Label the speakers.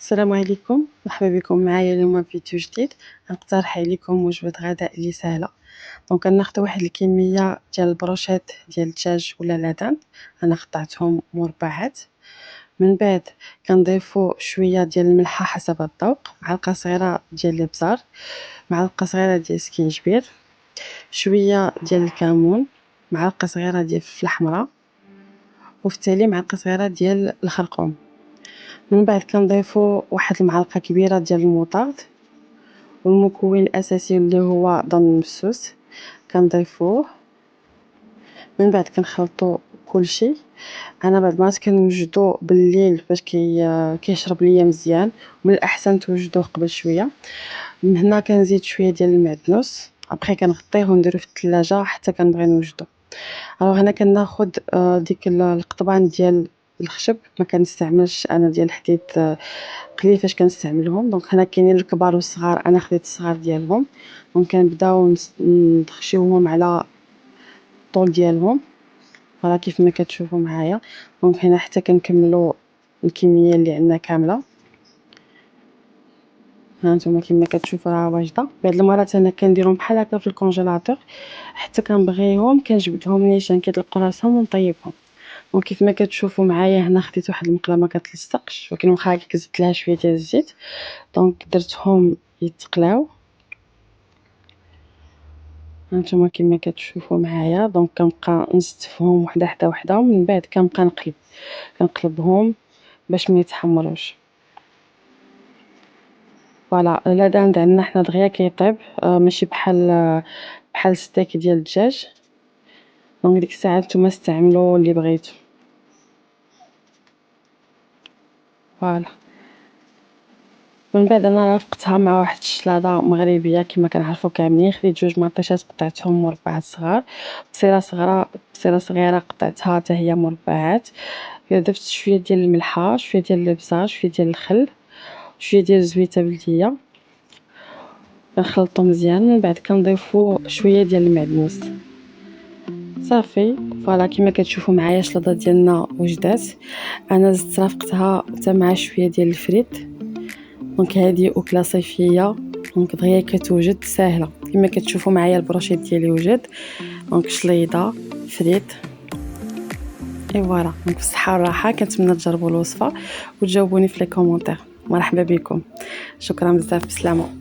Speaker 1: السلام عليكم، مرحبا بكم معايا اليوم في فيديو جديد. غنقترح عليكم وجبة غداء اللي سهلة. دونك غناخدو واحد الكمية ديال البروشيط ديال الدجاج ولا لادان، انا قطعتهم مربعات. من بعد كنضيفو شوية ديال الملحة حسب الذوق، معلقة صغيرة ديال الابزار، معلقة صغيرة ديال السكينجبير، شوية ديال الكمون، معلقة صغيرة ديال الفلفل الحمراء، وفي التالي معلقة صغيرة ديال الخرقوم. من بعد كنضيفو واحد المعلقة كبيرة ديال المطارد، والمكون الاساسي اللي هو ضن المسوس كنضيفوه. من بعد كنخلطو كلشي. انا بعد ما كنوجدو بالليل فاش كيشرب ليا مزيان، من الاحسن توجدوه قبل شويه. من هنا كنزيد شويه ديال المعدنوس، ابخي كنغطيه ونديرو في الثلاجه حتى كنبغي نوجدو. الوغ هنا كناخد ديك القضبان ديال الخشب، ما كنستعملش انا ديال الحديد قليل فاش كنستعملهم. دونك هنا كاينين الكبار والصغار، انا خديت الصغار ديالهم. دونك كنبداو نخشيوهم على الطول ديالهم، فوالا كيف ما كتشوفوا معايا. دونك هنا حتى كنكملوا الكميه اللي عندنا كامله. ها نتوما كما كتشوفوا راه واجده. بعض المرات انا كنديرهم بحال هكا في الكونجيلاتور، حتى كنبغيهم كنجبدهم نيشان كيطلقوا راسهم ونطيبهم. وكيف ما كتشوفوا معايا هنا خديت واحد المقله ما كتلصقش، ولكن واخا هكا زدت لها شويه ديال الزيت. دونك درتهم يتقلاو، هانتوما كما كتشوفوا معايا. دونك كنبقى نستفهم وحده حدا وحده، ومن بعد كنبقى كنقلبهم باش ما يتحمروش. فوالا الهدان عندنا حنا دغيا كيطيب، ماشي بحال ستيك ديال الدجاج. دونك ديك الساعه نتوما استعملوا اللي بغيتو. فوالا من بعد انا رافقتها مع واحد الشلاضه مغربيه كما كنعرفوا كاملين. خديت جوج مطيشات قطعتهم مربعات صغار، بصيله صغيره قطعتها حتى هي مربعات. ضفت شويه ديال الملحه، شويه ديال الابزار، شويه ديال الخل، شويه ديال الزويته بلديه. كنخلطو مزيان، من بعد كنضيفو شويه ديال المعدنوس صافي. فوالا كما كتشوفوا معايا الشلاضه ديالنا وجدات. انا زدت رافقتها حتى مع شويه ديال الفريت. دونك هذه اكله صيفيه، دونك دغيا كتوجد ساهله. كما كتشوفوا معايا البروشيط ديالي وجد. دونك شليضه فريت اي فوالا. دونك بالصحه والراحه. كنتمنى تجربوا الوصفه وتجاوبوني في لي كومونتير. مرحبا بكم، شكرا بزاف، بسلامه.